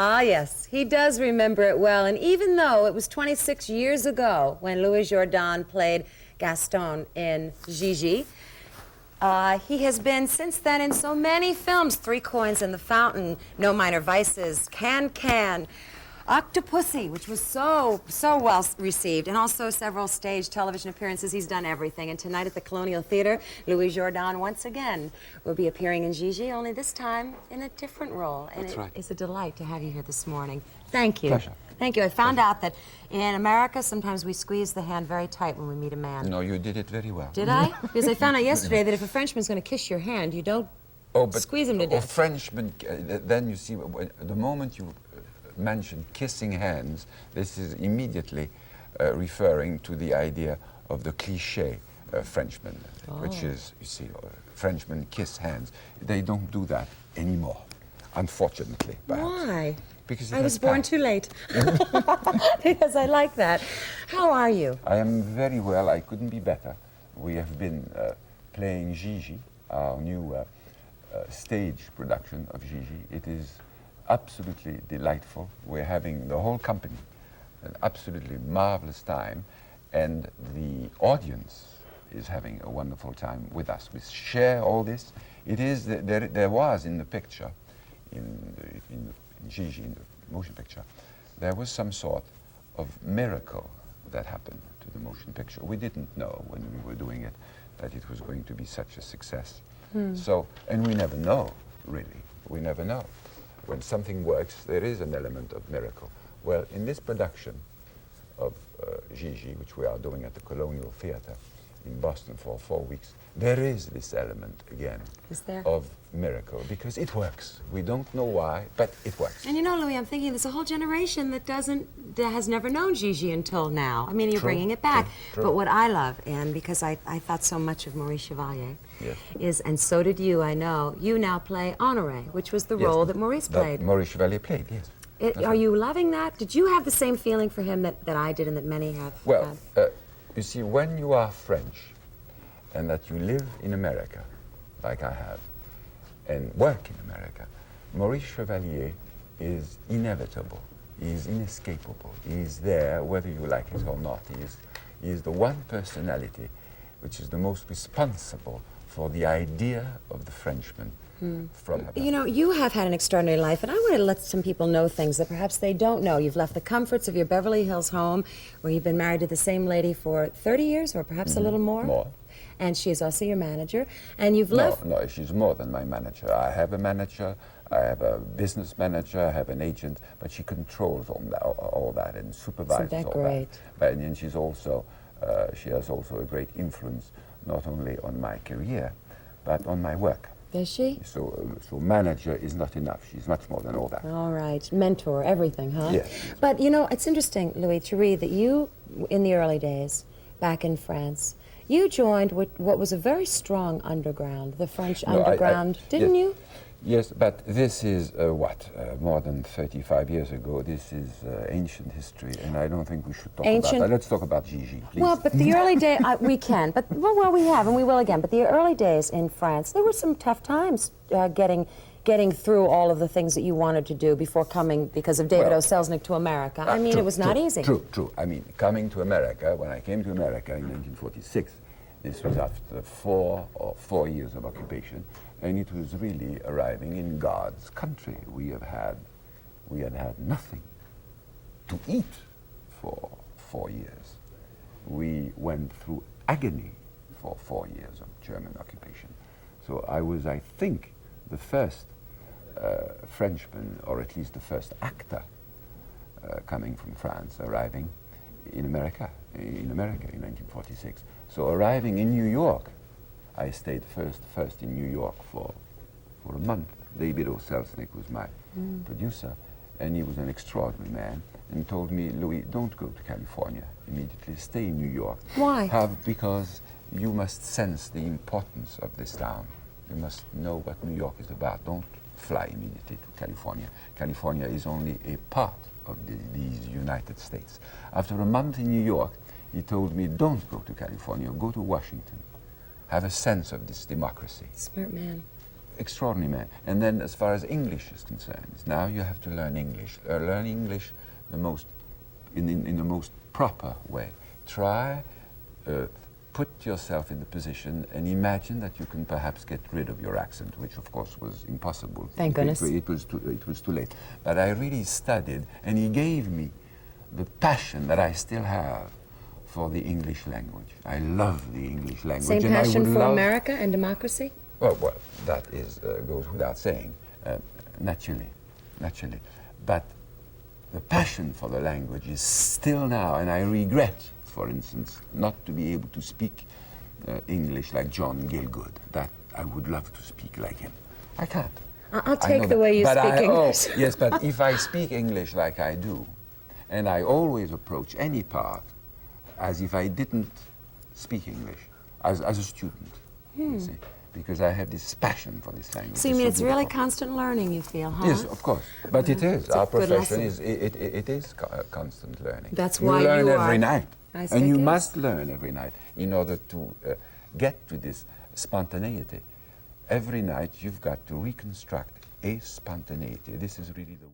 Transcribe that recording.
Ah, yes, he does remember it well. And even though it was 26 years ago when Louis Jourdan played Gaston in Gigi, he has been since then in so many films. Three Coins in the Fountain, No Minor Vices, Can, Octopussy, which was so well received, and also several stage television appearances. He's done everything. And tonight at the Colonial Theater, Louis Jourdan once again will be appearing in Gigi, only this time in a different role. And That's right. It's a delight to have you here this morning. Thank you. Pleasure. Thank you. I found out that in America, sometimes we squeeze the hand very tight when we meet a man. No, you did it very well. Did I? Because I found out yesterday that if a Frenchman's going to kiss your hand, you don't squeeze him to death. Frenchman, then you see, the moment you mention kissing hands, this is immediately referring to the idea of the cliché Frenchman, which is, you see, Frenchmen kiss hands. They don't do that anymore, unfortunately. Perhaps. Why? Because I was born too late. Because I like that. How are you? I am very well. I couldn't be better. We have been playing Gigi, our new stage production of Gigi. It is absolutely delightful. We're having the whole company an absolutely marvelous time, and the audience is having a wonderful time with us. We share all this. It is there was in the picture, in Gigi, in the motion picture, there was some sort of miracle that happened to the motion picture. We didn't know when we were doing it that it was going to be such a success. So, and we never know, really. We never know. When something works, there is an element of miracle. Well, in this production of Gigi, which we are doing at the Colonial Theater in Boston for 4 weeks, there is this element again of miracle, because it works. We don't know why, but it works. And you know, Louis, I'm thinking there's a whole generation that has never known Gigi until now. I mean, you're bringing it back. True. But what I love, and because I thought so much of Maurice Chevalier, Yes. is, and so did you, I know, you now play Honoré, which was the role that Maurice played. Maurice Chevalier played, yes. Are you loving that? Did you have the same feeling for him that I did and that many have Well, had? you see, when you are French and that you live in America, like I have, and work in America, Maurice Chevalier is inevitable. He is inescapable. He is there whether you like it or not. He is the one personality which is the most responsible for the idea of the Frenchman from above. You know, you have had an extraordinary life, and I want to let some people know things that perhaps they don't know. You've left the comforts of your Beverly Hills home, where you've been married to the same lady for 30 years, or perhaps a little more. More. And she's also your manager, and you've left... No, she's more than my manager. I have a manager, I have a business manager, I have an agent, but she controls all that and supervises all great? that. And she's also, she has also a great influence, not only on my career, but on my work. Does she? So manager is not enough. She's much more than all that. All right. Mentor, everything, huh? Yes. But, you know, it's interesting, Louis, to read that you, in the early days, back in France, you joined what was a very strong underground, the French underground, didn't you? Yes, but this is, more than 35 years ago. This is ancient history, and I don't think we should talk about that. Let's talk about Gigi, please. Well, but the early days, we can, but, well, we have, and we will again, but the early days in France, there were some tough times getting through all of the things that you wanted to do before coming, because of David O. Selznick, to America. I mean, it was not easy. True. I mean, coming to America, when I came to America in 1946, this was after 4 years of occupation, and it was really arriving in God's country. We had had nothing to eat for 4 years. We went through agony for 4 years of German occupation. So I was, I think, the first Frenchman, or at least the first actor coming from France, arriving in America in 1946. So arriving in New York, I stayed first in New York for a month. David O. Selznick was my producer, and he was an extraordinary man, and told me, Louis, don't go to California immediately, stay in New York. Why? Because you must sense the importance of this town. You must know what New York is about. Don't fly immediately to California. California is only a part of these United States. After a month in New York, he told me, don't go to California, go to Washington. Have a sense of this democracy. Smart man. extraordinary man. And then as far as English is concerned, now you have to learn English. Learn English in the most proper way. Try, put yourself in the position and imagine that you can perhaps get rid of your accent, which of course was impossible. Thank goodness. It was too late. But I really studied, and he gave me the passion that I still have for the English language. I love the English language. Same and passion I would for love, America and democracy? Well, that is goes without saying, naturally. But the passion for the language is still now, and I regret, for instance, not to be able to speak English like John Gielgud. That I would love to speak like him. I can't. I'll take the way you speak English. Yes, but if I speak English like I do, and I always approach any part as if I didn't speak English, as a student, you see, because I have this passion for this language. So you mean it's really constant learning, you feel, huh? Yes, of course. But it is. It's a Our good profession lesson. it is constant learning. That's why you learn you every are- night. I And you think it must learn every night in order to get to this spontaneity. Every night you've got to reconstruct a spontaneity. This is really the